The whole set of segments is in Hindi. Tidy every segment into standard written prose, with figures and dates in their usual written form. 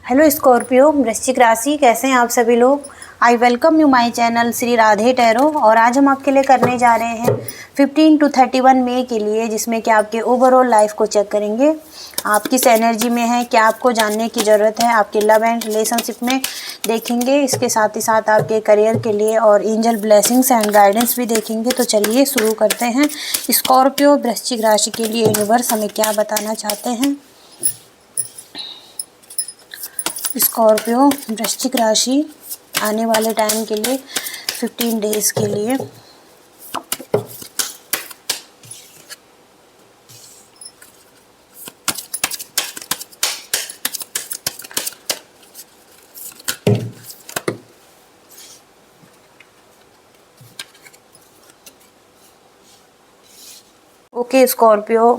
हेलो स्कॉर्पियो, वृश्चिक राशि, कैसे हैं आप सभी लोग। I welcome you my channel Shri Radhe tarot. और आज हम आपके लिए करने जा रहे हैं 15 to 31 मई के लिए, जिसमें कि आपके ओवरऑल लाइफ को चेक करेंगे। आप किस एनर्जी में हैं, क्या आपको जानने की ज़रूरत है, आपके लव एंड रिलेशनशिप में देखेंगे। इसके साथ ही साथ आपके करियर के लिए और एंजल ब्लेसिंग्स एंड गाइडेंस भी देखेंगे। तो चलिए शुरू करते हैं। स्कॉर्पियो वृश्चिक राशि के लिए यूनिवर्स हमें क्या बताना चाहते हैं। स्कॉर्पियो वृश्चिक राशि आने वाले टाइम के लिए 15 डेज के लिए। ओके स्कॉर्पियो,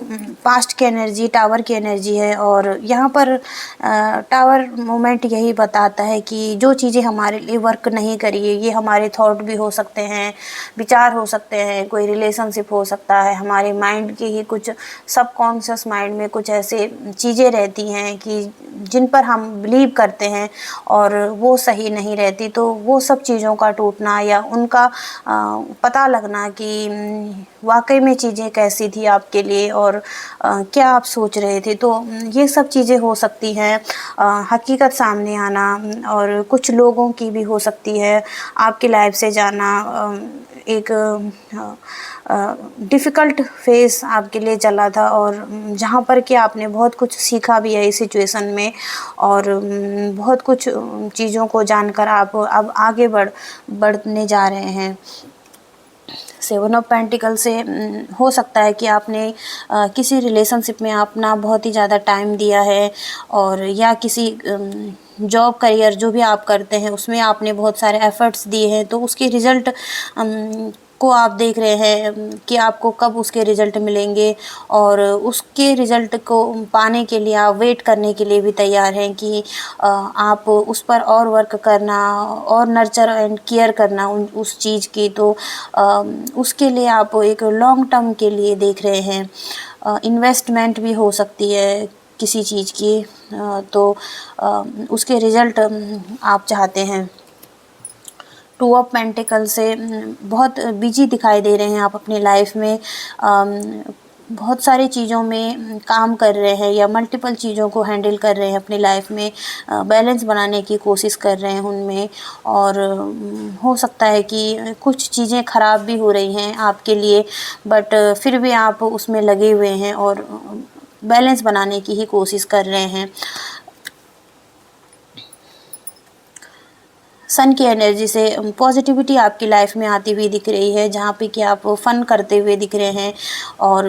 पास्ट की एनर्जी टावर की एनर्जी है। और यहाँ पर टावर मोमेंट यही बताता है कि जो चीज़ें हमारे लिए वर्क नहीं करी है, ये हमारे थॉट भी हो सकते हैं, विचार हो सकते हैं, कोई रिलेशनशिप हो सकता है, हमारे माइंड के ही कुछ सबकॉन्शियस माइंड में कुछ ऐसे चीज़ें रहती हैं कि जिन पर हम बिलीव करते हैं और वो सही नहीं रहती। तो वो सब चीज़ों का टूटना या उनका पता लगना कि वाकई में चीज़ें कैसी थी आपके लिए और क्या आप सोच रहे थे। तो ये सब चीज़ें हो सकती हैं, हकीकत सामने आना। और कुछ लोगों की भी हो सकती है आपकी लाइफ से जाना। एक डिफ़िकल्ट फेज़ आपके लिए चला था और जहाँ पर कि आपने बहुत कुछ सीखा भी है इस सिचुएशन में। और बहुत कुछ चीज़ों को जानकर आप अब आगे बढ़ने जा रहे हैं। 7 ऑफ पेंटिकल से हो सकता है कि आपने किसी रिलेशनशिप में अपना बहुत ही ज़्यादा टाइम दिया है, और या किसी जॉब करियर जो भी आप करते हैं उसमें आपने बहुत सारे एफ़र्ट्स दिए हैं। तो उसके रिज़ल्ट को आप देख रहे हैं कि आपको कब उसके रिज़ल्ट मिलेंगे, और उसके रिज़ल्ट को पाने के लिए आप वेट करने के लिए भी तैयार हैं कि आप उस पर और वर्क करना और नर्चर एंड केयर करना उस चीज़ की। तो उसके लिए आप एक लॉन्ग टर्म के लिए देख रहे हैं। इन्वेस्टमेंट भी हो सकती है किसी चीज़ की। तो उसके रिज़ल्ट आप चाहते हैं। 2 ऑफ पेंटिकल से बहुत बिजी दिखाई दे रहे हैं आप अपनी लाइफ में। बहुत सारी चीज़ों में काम कर रहे हैं या मल्टीपल चीज़ों को हैंडल कर रहे हैं अपनी लाइफ में, बैलेंस बनाने की कोशिश कर रहे हैं उनमें। और हो सकता है कि कुछ चीज़ें ख़राब भी हो रही हैं आपके लिए, बट फिर भी आप उसमें लगे हुए हैं और बैलेंस बनाने की ही कोशिश कर रहे हैं। सन की एनर्जी से पॉजिटिविटी आपकी लाइफ में आती हुई दिख रही है, जहाँ पे कि आप फ़न करते हुए दिख रहे हैं। और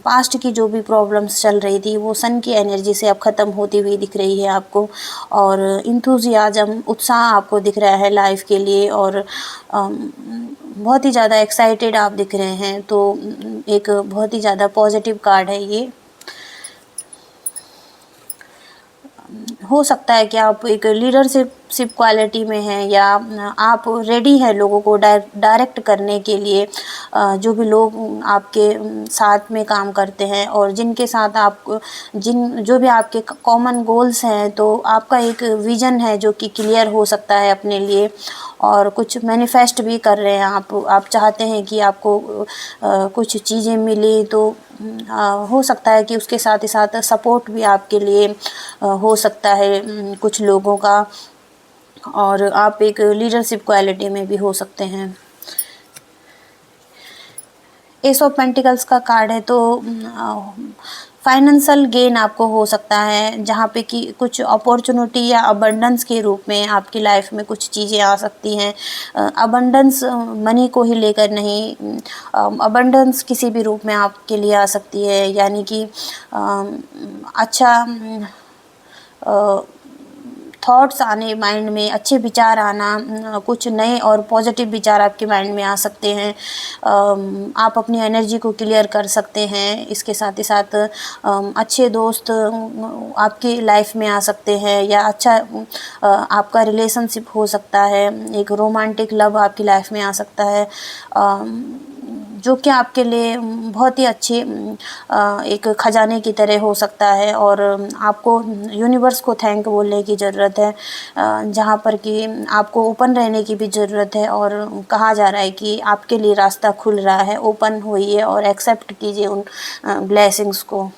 पास्ट की जो भी प्रॉब्लम्स चल रही थी वो सन की एनर्जी से अब ख़त्म होती हुई दिख रही है आपको। और इंथुजियाज़म, उत्साह आपको दिख रहा है लाइफ के लिए, और बहुत ही ज़्यादा एक्साइटेड आप दिख रहे हैं। तो एक बहुत ही ज़्यादा पॉजिटिव कार्ड है ये। हो सकता है कि आप एक लीडरशिप क्वालिटी में हैं, या आप रेडी हैं लोगों को डायरेक्ट करने के लिए। जो भी लोग आपके साथ में काम करते हैं और जिनके साथ आप जो भी आपके कॉमन गोल्स हैं, तो आपका एक विज़न है जो कि क्लियर हो सकता है अपने लिए। और कुछ मैनिफेस्ट भी कर रहे हैं आप चाहते हैं कि आपको कुछ चीज़ें मिली। तो हो सकता है कि उसके साथ ही साथ सपोर्ट भी आपके लिए हो सकता है कुछ लोगों का, और आप एक लीडरशिप क्वालिटी में भी हो सकते हैं। एस ऑफ पेंटिकल्स का कार्ड है, तो फाइनेंशियल गेन आपको हो सकता है, जहाँ पे कि कुछ अपॉर्चुनिटी या अबंडेंस के रूप में आपकी लाइफ में कुछ चीज़ें आ सकती हैं। अबंडेंस मनी को ही लेकर नहीं, अबंडेंस किसी भी रूप में आपके लिए आ सकती है। यानी कि अच्छा थॉट्स आने माइंड में, अच्छे विचार आना, कुछ नए और पॉजिटिव विचार आपके माइंड में आ सकते हैं। आप अपनी एनर्जी को क्लियर कर सकते हैं। इसके साथ ही साथ अच्छे दोस्त आपकी लाइफ में आ सकते हैं, या अच्छा आपका रिलेशनशिप हो सकता है, एक रोमांटिक लव आपकी लाइफ में आ सकता है। जो कि आपके लिए बहुत ही अच्छी एक खजाने की तरह हो सकता है। और आपको यूनिवर्स को थैंक बोलने की ज़रूरत है, जहाँ पर कि आपको ओपन रहने की भी ज़रूरत है। और कहा जा रहा है कि आपके लिए रास्ता खुल रहा है, ओपन होइए और एक्सेप्ट कीजिए उन ब्लेसिंग्स को।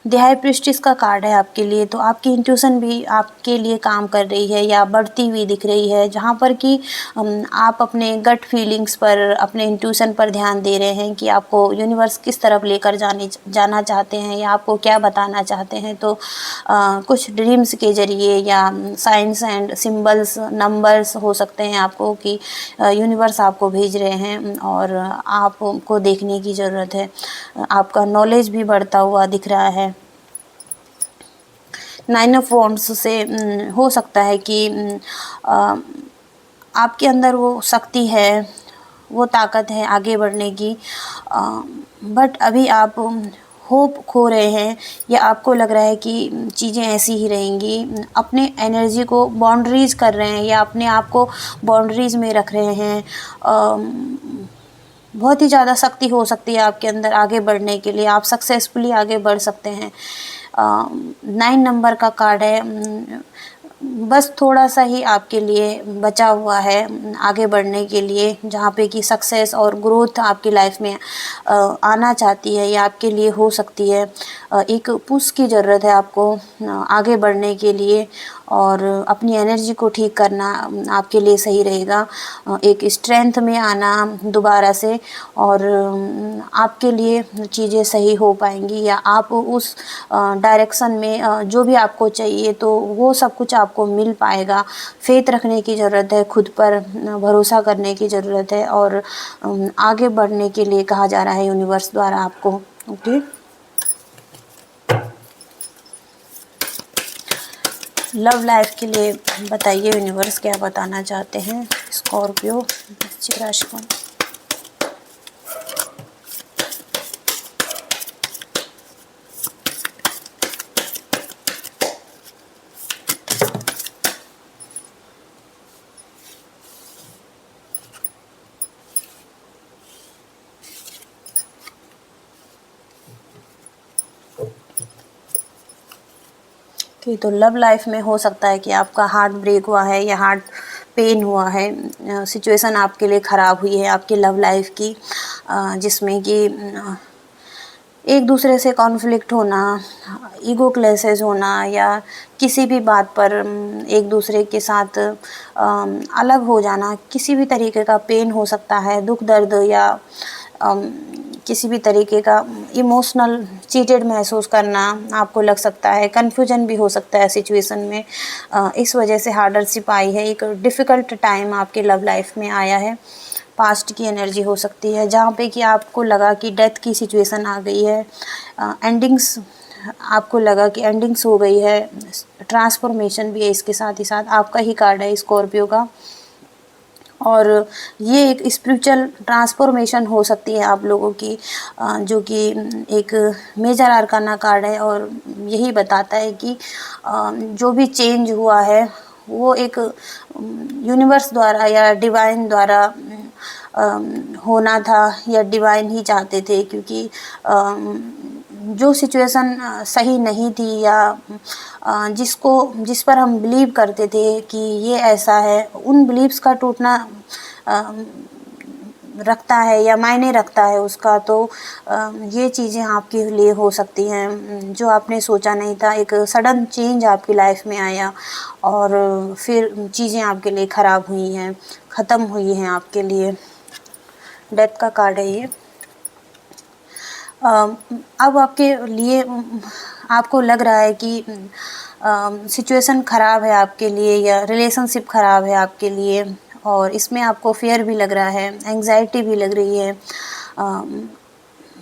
द हाई प्रीस्टेस का कार्ड है आपके लिए, तो आपकी इंट्यूशन भी आपके लिए काम कर रही है या बढ़ती हुई दिख रही है, जहाँ पर कि आप अपने गट फीलिंग्स पर, अपने इंट्यूशन पर ध्यान दे रहे हैं कि आपको यूनिवर्स किस तरफ लेकर जाना चाहते हैं या आपको क्या बताना चाहते हैं। तो कुछ ड्रीम्स के ज़रिए या साइंस एंड सिंबल्स, नंबर्स हो सकते हैं आपको कि यूनिवर्स आपको भेज रहे हैं और आपको देखने की ज़रूरत है। आपका नॉलेज भी बढ़ता हुआ दिख रहा है। 9 ऑफ वॉन्ड्स से हो सकता है कि आपके अंदर वो शक्ति है, वो ताकत है आगे बढ़ने की, बट अभी आप होप खो रहे हैं या आपको लग रहा है कि चीज़ें ऐसी ही रहेंगी। अपने एनर्जी को बाउंड्रीज़ कर रहे हैं या अपने आप को बाउंड्रीज़ में रख रहे हैं। बहुत ही ज़्यादा शक्ति हो सकती है आपके अंदर आगे बढ़ने के लिए, आप सक्सेसफुली आगे बढ़ सकते हैं। 9 नंबर का कार्ड है, बस थोड़ा सा ही आपके लिए बचा हुआ है आगे बढ़ने के लिए, जहाँ पे कि सक्सेस और ग्रोथ आपकी लाइफ में आना चाहती है या आपके लिए हो सकती है। एक पुश की ज़रूरत है आपको आगे बढ़ने के लिए, और अपनी एनर्जी को ठीक करना आपके लिए सही रहेगा। एक स्ट्रेंथ में आना दोबारा से, और आपके लिए चीज़ें सही हो पाएंगी या आप उस डायरेक्शन में जो भी आपको चाहिए तो वो सब कुछ आपको मिल पाएगा। फेथ रखने की ज़रूरत है, खुद पर भरोसा करने की ज़रूरत है, और आगे बढ़ने के लिए कहा जा रहा है यूनिवर्स द्वारा आपको। ओके, लव लाइफ के लिए बताइए यूनिवर्स क्या बताना चाहते हैं स्कॉर्पियो वृश्चिक राशि को। तो लव लाइफ में हो सकता है कि आपका हार्ट ब्रेक हुआ है या हार्ट पेन हुआ है, सिचुएशन आपके लिए ख़राब हुई है आपकी लव लाइफ की, जिसमें कि एक दूसरे से कॉन्फ्लिक्ट होना, ईगो क्लैशेस होना, या किसी भी बात पर एक दूसरे के साथ अलग हो जाना, किसी भी तरीके का पेन हो सकता है, दुख दर्द, या किसी भी तरीके का इमोशनल चीटेड महसूस करना आपको लग सकता है। कन्फ्यूजन भी हो सकता है सिचुएशन में, इस वजह से हार्डरशिप आई है। एक डिफ़िकल्ट टाइम आपके लव लाइफ में आया है। पास्ट की एनर्जी हो सकती है जहाँ पे कि आपको लगा कि डेथ की सिचुएशन आ गई है, एंडिंग्स, आपको लगा कि एंडिंग्स हो गई है। ट्रांसफॉर्मेशन भी है इसके साथ ही साथ। आपका ही कार्ड है स्कॉर्पियो का, और ये एक स्पिरिचुअल ट्रांसफॉर्मेशन हो सकती है आप लोगों की, जो कि एक मेजर आर्काना कार्ड है, और यही बताता है कि जो भी चेंज हुआ है वो एक यूनिवर्स द्वारा या डिवाइन द्वारा होना था, या डिवाइन ही चाहते थे, क्योंकि जो सिचुएशन सही नहीं थी या जिस पर हम बिलीव करते थे कि ये ऐसा है, उन बिलीव्स का टूटना रखता है या मायने रखता है उसका। तो ये चीज़ें आपके लिए हो सकती हैं जो आपने सोचा नहीं था। एक सडन चेंज आपकी लाइफ में आया और फिर चीज़ें आपके लिए ख़राब हुई हैं, ख़त्म हुई हैं आपके लिए। डेथ का कार्ड है ये। अब आपके लिए आपको लग रहा है कि सिचुएशन ख़राब है आपके लिए या रिलेशनशिप ख़राब है आपके लिए, और इसमें आपको फियर भी लग रहा है, एंग्जाइटी भी लग रही है,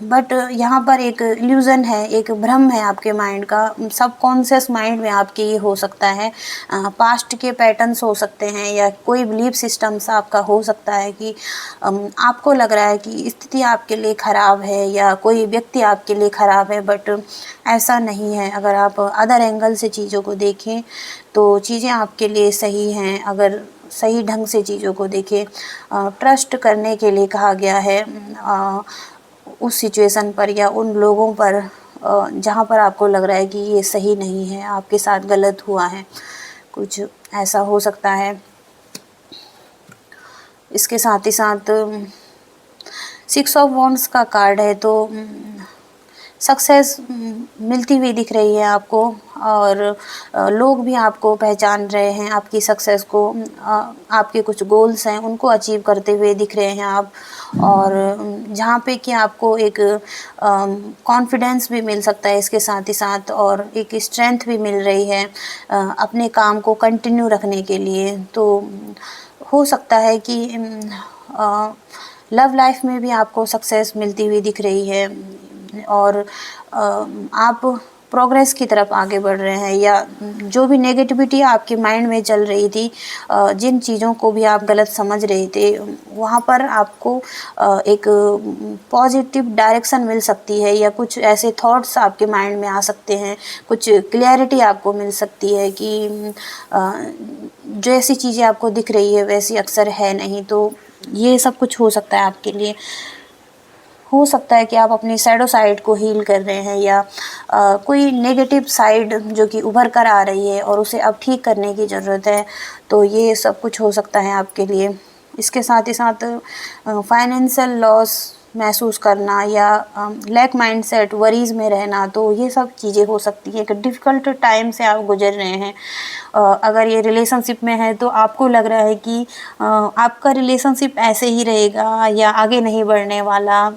बट यहाँ पर एक इल्यूज़न है, एक भ्रम है आपके माइंड का। सबकॉन्शियस माइंड में आपके ये हो सकता है, पास्ट के पैटर्न्स हो सकते हैं या कोई बिलीफ सिस्टम्स आपका हो सकता है कि आपको लग रहा है कि स्थिति आपके लिए ख़राब है या कोई व्यक्ति आपके लिए ख़राब है, बट ऐसा नहीं है। अगर आप अदर एंगल से चीज़ों को देखें तो चीज़ें आपके लिए सही हैं। अगर सही ढंग से चीज़ों को देखें। ट्रस्ट करने के लिए कहा गया है उस सिचुएशन पर या उन लोगों पर जहाँ पर आपको लग रहा है कि ये सही नहीं है, आपके साथ गलत हुआ है, कुछ ऐसा हो सकता है। इसके साथ ही साथ 6 ऑफ वॉन्ड्स का कार्ड है, तो सक्सेस मिलती हुई दिख रही है आपको, और लोग भी आपको पहचान रहे हैं, आपकी सक्सेस को। आपके कुछ गोल्स हैं उनको अचीव करते हुए दिख रहे हैं आप, और जहाँ पे कि आपको एक कॉन्फिडेंस भी मिल सकता है इसके साथ ही साथ, और एक स्ट्रेंथ भी मिल रही है अपने काम को कंटिन्यू रखने के लिए। तो हो सकता है कि लव लाइफ में भी आपको सक्सेस मिलती हुई दिख रही है, और आप प्रोग्रेस की तरफ आगे बढ़ रहे हैं, या जो भी नेगेटिविटी आपके माइंड में चल रही थी, जिन चीज़ों को भी आप गलत समझ रहे थे, वहाँ पर आपको एक पॉजिटिव डायरेक्शन मिल सकती है, या कुछ ऐसे थॉट्स आपके माइंड में आ सकते हैं, कुछ क्लैरिटी आपको मिल सकती है कि जैसी चीज़ें आपको दिख रही है वैसी अक्सर है नहीं। तो ये सब कुछ हो सकता है आपके लिए। हो सकता है कि आप अपनी शैडो साइड को हील कर रहे हैं, या कोई नेगेटिव साइड जो कि उभर कर आ रही है और उसे अब ठीक करने की ज़रूरत है। तो ये सब कुछ हो सकता है आपके लिए। इसके साथ ही साथ फाइनेंशियल लॉस महसूस करना, या लैक माइंडसेट, वरीज़ में रहना, तो ये सब चीज़ें हो सकती हैं। एक डिफ़िकल्ट टाइम से आप गुजर रहे हैं। अगर ये रिलेशनशिप में है तो आपको लग रहा है कि आपका रिलेशनशिप ऐसे ही रहेगा या आगे नहीं बढ़ने वाला।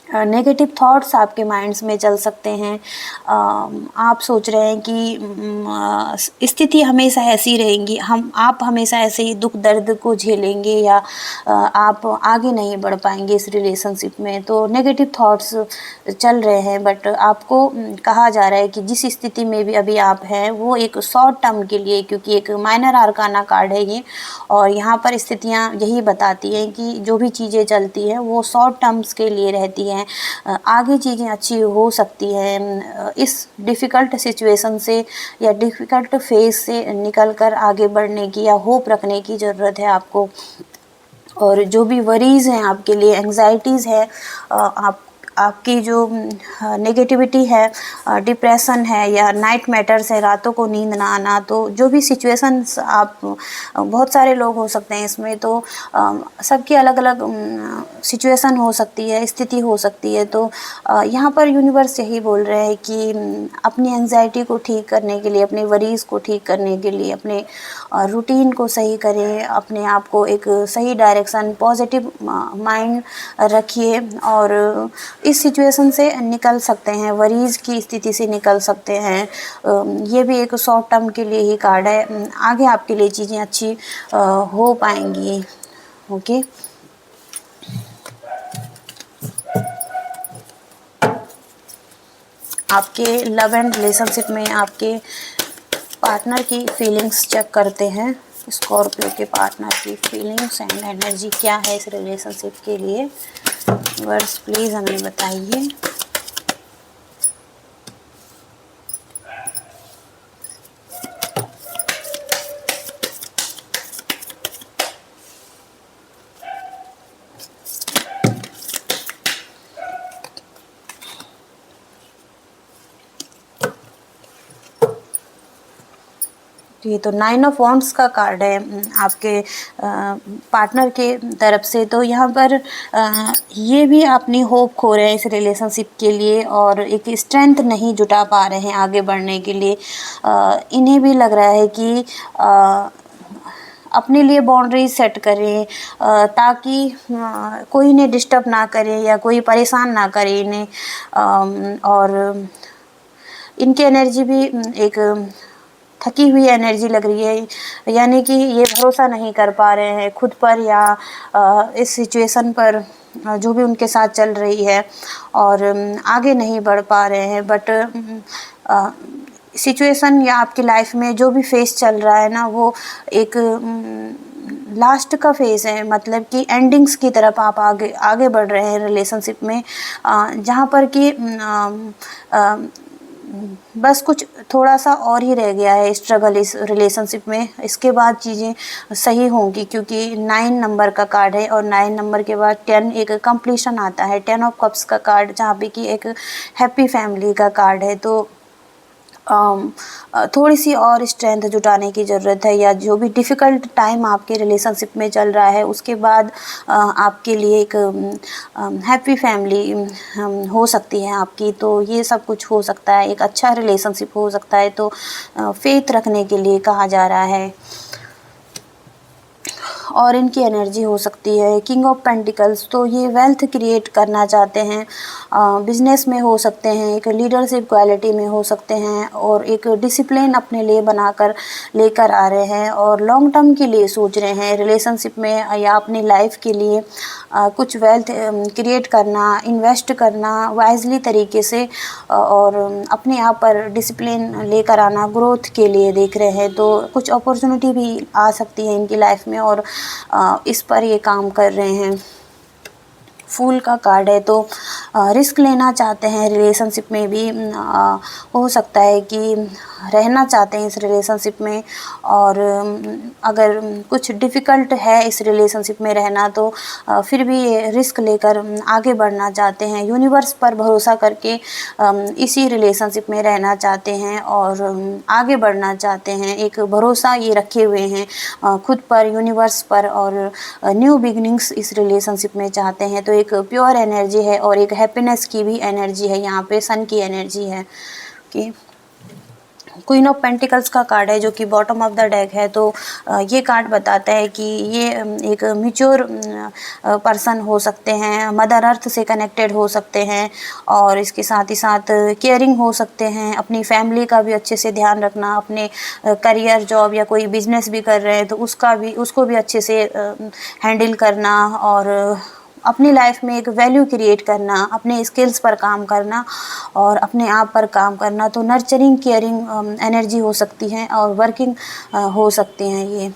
नेगेटिव थॉट्स आपके माइंड्स में चल सकते हैं। आप सोच रहे हैं कि स्थिति हमेशा ऐसी रहेंगी, आप हमेशा ऐसे ही दुख दर्द को झेलेंगे, या आप आगे नहीं बढ़ पाएंगे इस रिलेशनशिप में। तो नेगेटिव थॉट्स चल रहे हैं, बट आपको कहा जा रहा है कि जिस स्थिति में भी अभी आप हैं वो एक शॉर्ट टर्म के लिए, क्योंकि एक माइनर आर्काना कार्ड है ये, और यहाँ पर स्थितियाँ यही बताती हैं कि जो भी चीज़ें चलती हैं वो शॉर्ट टर्म्स के लिए रहती हैं। आगे चीज़ें अच्छी हो सकती हैं। इस डिफ़िकल्ट सिचुएशन से या डिफ़िकल्ट फेज़ से निकल कर आगे बढ़ने की या होप रखने की ज़रूरत है आपको। और जो भी वरीज़ हैं आपके लिए, एंग्जाइटीज़ है, आपकी जो नेगेटिविटी है, डिप्रेशन है, या नाइट मैटर्स है, रातों को नींद ना आना, तो जो भी सिचुएशंस आप बहुत सारे लोग हो सकते हैं इसमें, तो सबकी अलग अलग सिचुएशन हो सकती है, स्थिति हो सकती है। तो यहाँ पर यूनिवर्स यही बोल रहे हैं कि अपनी एंग्जाइटी को ठीक करने के लिए, अपने वरीज़ को ठीक करने के लिए, अपने रूटीन को सही करें, अपने आप को एक सही डायरेक्शन, पॉजिटिव माइंड रखिए, और इस सिचुएशन से निकल सकते हैं, वरीज़ की स्थिति से निकल सकते हैं। ये भी एक शॉर्ट टर्म के लिए ही कार्ड है। आगे आपके लिए चीज़ें अच्छी हो पाएंगी। ओके, आपके लव एंड रिलेशनशिप में आपके पार्टनर की फीलिंग्स चेक करते हैं। स्कॉर्पियो के पार्टनर की फीलिंग्स एंड एनर्जी क्या है इस रिलेशनशिप के लिए। वर्ड्स प्लीज़ हमें बताइए। ये तो 9 ऑफ वॉन्ड्स का कार्ड है आपके पार्टनर के तरफ से। तो यहाँ पर ये भी अपनी होप खो रहे हैं इस रिलेशनशिप के लिए, और एक स्ट्रेंथ नहीं जुटा पा रहे हैं आगे बढ़ने के लिए। इन्हें भी लग रहा है कि अपने लिए बाउंड्रीज सेट करें, ताकि कोई इन्हें डिस्टर्ब ना करे या कोई परेशान ना करे इन्हें। और इनकी एनर्जी भी एक थकी हुई एनर्जी लग रही है, यानी कि ये भरोसा नहीं कर पा रहे हैं खुद पर या इस सिचुएशन पर जो भी उनके साथ चल रही है, और आगे नहीं बढ़ पा रहे हैं। बट सिचुएशन या आपकी लाइफ में जो भी फेस चल रहा है ना, वो एक लास्ट का फेज़ है, मतलब कि एंडिंग्स की तरफ आप आगे बढ़ रहे हैं रिलेशनशिप में, जहाँ पर कि बस कुछ थोड़ा सा और ही रह गया है स्ट्रगल इस रिलेशनशिप में, इसके बाद चीज़ें सही होंगी, क्योंकि 9 नंबर का कार्ड है और 9 नंबर के बाद 10 एक कंप्लीशन आता है, 10 ऑफ कप्स का कार्ड, जहाँ पे कि एक हैप्पी फैमिली का कार्ड है। तो थोड़ी सी और स्ट्रेंथ जुटाने की ज़रूरत है, या जो भी डिफ़िकल्ट टाइम आपके रिलेशनशिप में चल रहा है उसके बाद आपके लिए एक हैप्पी फैमिली हो सकती है आपकी। तो ये सब कुछ हो सकता है, एक अच्छा रिलेशनशिप हो सकता है। तो फेथ रखने के लिए कहा जा रहा है। और इनकी एनर्जी हो सकती है किंग ऑफ पेंटिकल्स, तो ये वेल्थ क्रिएट करना चाहते हैं, बिजनेस में हो सकते हैं, एक लीडरशिप क्वालिटी में हो सकते हैं, और एक डिसिप्लिन अपने लिए बनाकर लेकर आ रहे हैं, और लॉन्ग टर्म के लिए सोच रहे हैं रिलेशनशिप में या अपनी लाइफ के लिए कुछ वेल्थ क्रिएट करना, इन्वेस्ट करना वाइजली तरीके से, और अपने आप पर डिसिप्लिन लेकर आना, ग्रोथ के लिए देख रहे हैं। तो कुछ अपॉर्चुनिटी भी आ सकती है इनकी लाइफ में, और इस पर ये काम कर रहे हैं। फूल का कार्ड है, तो रिस्क लेना चाहते हैं रिलेशनशिप में भी, हो सकता है कि रहना चाहते हैं इस रिलेशनशिप में, और अगर कुछ डिफ़िकल्ट है इस रिलेशनशिप में रहना, तो फिर भी ये रिस्क लेकर आगे बढ़ना चाहते हैं, यूनिवर्स पर भरोसा करके इसी रिलेशनशिप में रहना चाहते हैं और आगे बढ़ना चाहते हैं। एक भरोसा ये रखे हुए हैं खुद पर, यूनिवर्स पर, और न्यू बिगिनिंग्स इस रिलेशनशिप में चाहते हैं। तो एक प्योर एनर्जी है और एक हैप्पीनेस की भी एनर्जी है, यहाँ पे सन की एनर्जी है कि क्वीन ऑफ पेंटिकल्स का कार्ड है जो कि बॉटम ऑफ द डेक है। तो ये कार्ड बताता है कि ये एक मैच्योर पर्सन हो सकते हैं, मदर अर्थ से कनेक्टेड हो सकते हैं, और इसके साथ ही साथ केयरिंग हो सकते हैं, अपनी फैमिली का भी अच्छे से ध्यान रखना, अपने करियर, जॉब या कोई बिजनेस भी कर रहे हैं तो उसको भी अच्छे से हैंडल करना, और अपनी लाइफ में एक वैल्यू क्रिएट करना, अपने स्किल्स पर काम करना और अपने आप पर काम करना। तो नर्चरिंग, केयरिंग एनर्जी हो सकती है और वर्किंग हो सकती हैं ये।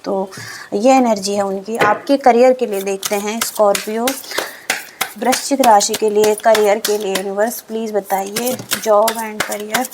तो ये एनर्जी है उनकी। आपके करियर के लिए देखते हैं स्कॉर्पियो, वृश्चिक राशि के लिए, करियर के लिए यूनिवर्स प्लीज़ बताइए, जॉब एंड करियर।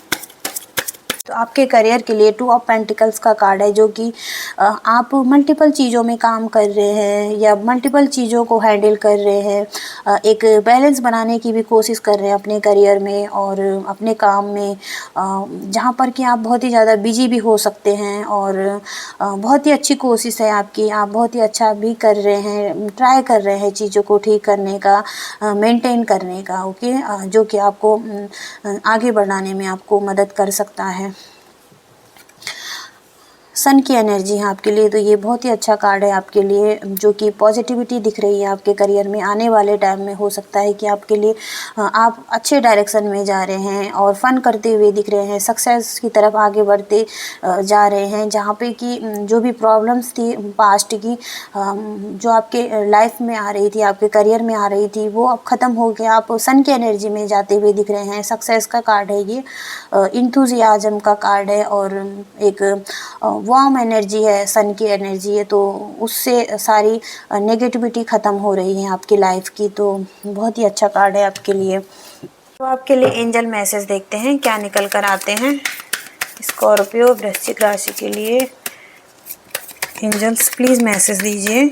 तो आपके करियर के लिए 2 ऑफ पेंटिकल्स का कार्ड है जो कि आप मल्टीपल चीज़ों में काम कर रहे हैं या मल्टीपल चीज़ों को हैंडल कर रहे हैं, एक बैलेंस बनाने की भी कोशिश कर रहे हैं अपने करियर में और अपने काम में, जहाँ पर कि आप बहुत ही ज़्यादा बिजी भी हो सकते हैं, और बहुत ही अच्छी कोशिश है आपकी, आप बहुत ही अच्छा भी कर रहे हैं, ट्राई कर रहे हैं चीज़ों को ठीक करने का, मेंटेन करने का, ओके, जो कि आपको आगे बढ़ाने में आपको मदद कर सकता है। सन की एनर्जी है आपके लिए, तो ये बहुत ही अच्छा कार्ड है आपके लिए, जो कि पॉजिटिविटी दिख रही है आपके करियर में। आने वाले टाइम में हो सकता है कि आपके लिए आप अच्छे डायरेक्शन में जा रहे हैं और फन करते हुए दिख रहे हैं, सक्सेस की तरफ आगे बढ़ते जा रहे हैं, जहाँ पे कि जो भी प्रॉब्लम्स थी पास्ट की, जो आपके लाइफ में आ रही थी, आपके करियर में आ रही थी, वो अब ख़त्म हो गया, आप सन की एनर्जी में जाते हुए दिख रहे हैं। सक्सेस का कार्ड है ये, इंथुजियाज्म का कार्ड है, और एक वार्म एनर्जी है, सन की एनर्जी है, तो उससे सारी नेगेटिविटी ख़त्म हो रही है आपकी लाइफ की। तो बहुत ही अच्छा कार्ड है आपके लिए। तो आपके लिए एंजल मैसेज देखते हैं क्या निकल कर आते हैं स्कॉर्पियो वृश्चिक राशि के लिए। एंजल्स प्लीज़ मैसेज दीजिए।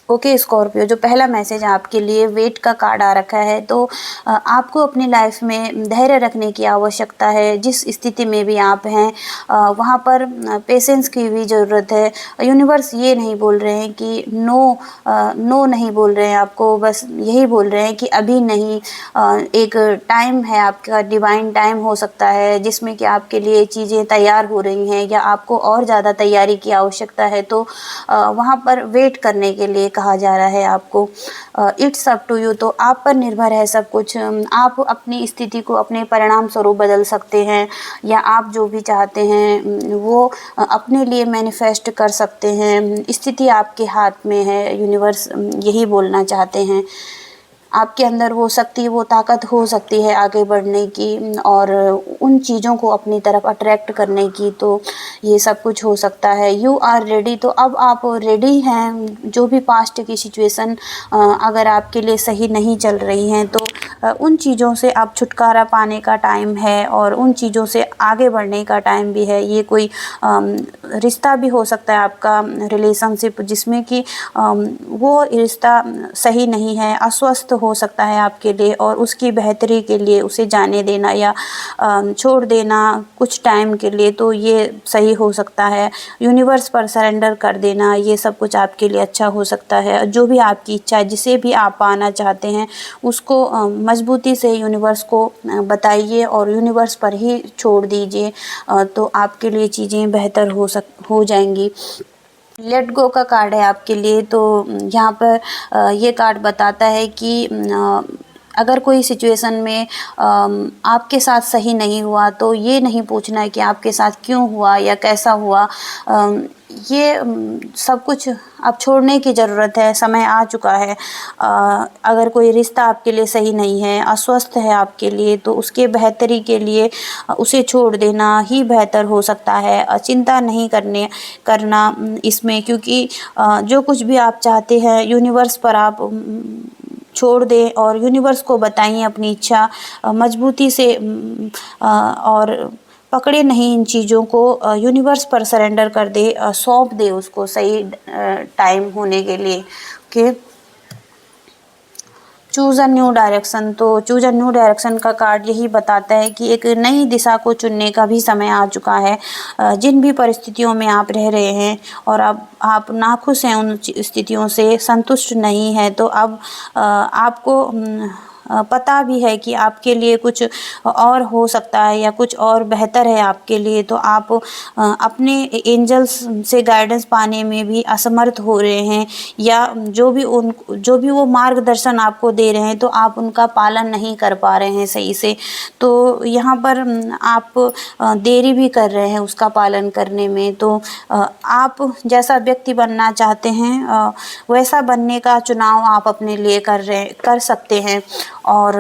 ओके स्कॉर्पियो, जो पहला मैसेज आपके लिए वेट का कार्ड आ रखा है, तो आपको अपनी लाइफ में धैर्य रखने की आवश्यकता है। जिस स्थिति में भी आप हैं वहाँ पर पेशेंस की भी ज़रूरत है। यूनिवर्स ये नहीं बोल रहे हैं कि नो नहीं बोल रहे हैं आपको, बस यही बोल रहे हैं कि अभी नहीं, एक टाइम है आपका, डिवाइन टाइम हो सकता है जिसमें कि आपके लिए चीज़ें तैयार हो रही हैं या आपको और ज़्यादा तैयारी की आवश्यकता है। तो वहाँ पर वेट करने के लिए कहा जा रहा है आपको। इट्स अप टू यू, तो आप पर निर्भर है सब कुछ। आप अपनी स्थिति को अपने परिणाम स्वरूप बदल सकते हैं, या आप जो भी चाहते हैं वो अपने लिए मैनिफेस्ट कर सकते हैं। स्थिति आपके हाथ में है, यूनिवर्स यही बोलना चाहते हैं। आपके अंदर वो शक्ति, वो ताकत हो सकती है आगे बढ़ने की और उन चीज़ों को अपनी तरफ अट्रैक्ट करने की। तो ये सब कुछ हो सकता है। यू आर रेडी, तो अब आप रेडी हैं। जो भी पास्ट की सिचुएशन अगर आपके लिए सही नहीं चल रही हैं तो उन चीज़ों से आप छुटकारा पाने का टाइम है और उन चीज़ों से आगे बढ़ने का टाइम भी है। ये कोई रिश्ता भी हो सकता है आपका, रिलेशनशिप, जिसमें कि वो रिश्ता सही नहीं है, अस्वस्थ हो सकता है आपके लिए और उसकी बेहतरी के लिए उसे जाने देना या छोड़ देना कुछ टाइम के लिए, तो ये सही हो सकता है। यूनिवर्स पर सरेंडर कर देना, ये सब कुछ आपके लिए अच्छा हो सकता है। जो भी आपकी इच्छा है, जिसे भी आप पाना चाहते हैं, उसको मजबूती से यूनिवर्स को बताइए और यूनिवर्स पर ही छोड़ दीजिए, तो आपके लिए चीज़ें बेहतर हो जाएंगी। लेट गो का कार्ड है आपके लिए। तो यहाँ पर ये कार्ड बताता है कि अगर कोई सिचुएशन में आपके साथ सही नहीं हुआ तो ये नहीं पूछना है कि आपके साथ क्यों हुआ या कैसा हुआ। ये सब कुछ अब छोड़ने की ज़रूरत है, समय आ चुका है। अगर कोई रिश्ता आपके लिए सही नहीं है, अस्वस्थ है आपके लिए, तो उसके बेहतरी के लिए उसे छोड़ देना ही बेहतर हो सकता है। चिंता नहीं करना इसमें, क्योंकि जो कुछ भी आप चाहते हैं यूनिवर्स पर आप छोड़ दें और यूनिवर्स को बताइए अपनी इच्छा मजबूती से और पकड़े नहीं इन चीज़ों को, यूनिवर्स पर सरेंडर कर दे, सौंप दे उसको सही टाइम होने के लिए। Okay, choose a new direction. तो चूज़ अ न्यू डायरेक्शन का कार्ड यही बताता है कि एक नई दिशा को चुनने का भी समय आ चुका है। जिन भी परिस्थितियों में आप रह रहे हैं और अब आप नाखुश हैं, उन स्थितियों से संतुष्ट नहीं है, तो अब आपको पता भी है कि आपके लिए कुछ और हो सकता है या कुछ और बेहतर है आपके लिए, तो आप अपने एंजल्स से गाइडेंस पाने में भी असमर्थ हो रहे हैं या जो भी वो मार्गदर्शन आपको दे रहे हैं तो आप उनका पालन नहीं कर पा रहे हैं सही से। तो यहाँ पर आप देरी भी कर रहे हैं उसका पालन करने में। तो आप जैसा व्यक्ति बनना चाहते हैं वैसा बनने का चुनाव आप अपने लिए कर सकते हैं और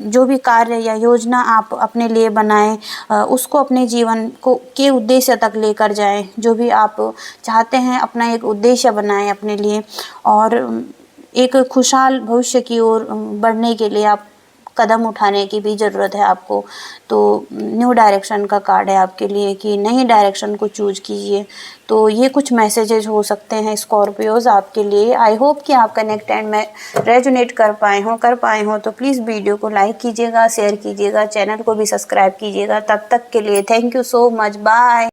जो भी कार्य या योजना आप अपने लिए बनाएं उसको अपने जीवन के उद्देश्य तक लेकर जाएं। जो भी आप चाहते हैं अपना एक उद्देश्य बनाएं अपने लिए और एक खुशहाल भविष्य की ओर बढ़ने के लिए आप कदम उठाने की भी ज़रूरत है आपको। तो न्यू डायरेक्शन का कार्ड है आपके लिए कि नई डायरेक्शन को चूज कीजिए। तो ये कुछ मैसेजेस हो सकते हैं स्कॉर्पियोज आपके लिए। आई होप कि आप कनेक्ट एंड में रेजोनेट कर पाए हों। तो प्लीज़ वीडियो को लाइक कीजिएगा, शेयर कीजिएगा, चैनल को भी सब्सक्राइब कीजिएगा। तब तक के लिए thank you so much, bye.